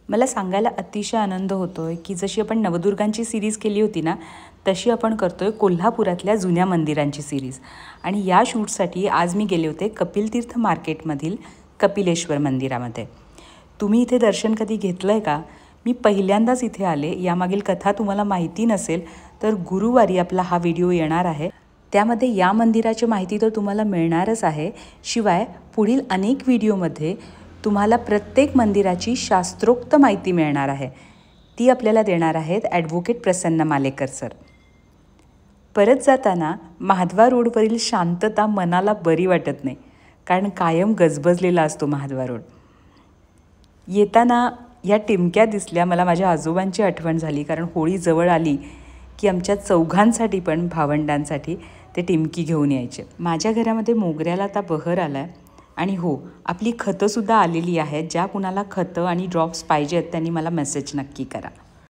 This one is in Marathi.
मला सांगायला अतिशय आनंद होतोय की जशी आपण नवदुर्गांची सीरीज केली होती ना, तशी आपण करतोय कोल्हापुरातल्या जुन्या मंदिरांची सीरीज. आणि या शूटसाठी आज मी गेले होते कपिलतीर्थ मार्केटमधील कपिलेश्वर मंदिरामध्ये. तुम्ही इथे दर्शन कधी घेतलं आहे का? मी पहिल्यांदाच इथे आले. यामागील कथा तुम्हाला माहिती नसेल तर गुरुवारी आपला हा व्हिडिओ येणार आहे. त्यामध्ये या मंदिराची माहिती तर तुम्हाला मिळणारच आहे, शिवाय पुढील अनेक व्हिडिओमध्ये तुम्हाला प्रत्येक मंदिराची शास्त्रोक्त माहिती मिळणार आहे. ती आपल्याला देणार आहेत ॲडव्होकेट प्रसन्न मालेकर सर. परत जाताना महाद्वार रोडवरील शांतता मनाला बरी वाटत नाही, कारण कायम गजबजलेला असतो महाद्वार रोड. येताना या टिमक्या दिसल्या, मला माझ्या आजोबांची आठवण झाली, कारण होळी जवळ आली की आमच्या चौघांसाठी पण भावंडांसाठी ते टिमकी घेऊन यायचे. माझ्या घरामध्ये मोगऱ्याला आता बहर आला आहे. आणि हो, आपली खतंसुद्धा आलेली आहेत. ज्या कुणाला खतं आणि ड्रॉप्स पाहिजेत त्यांनी मला मेसेज नक्की करा.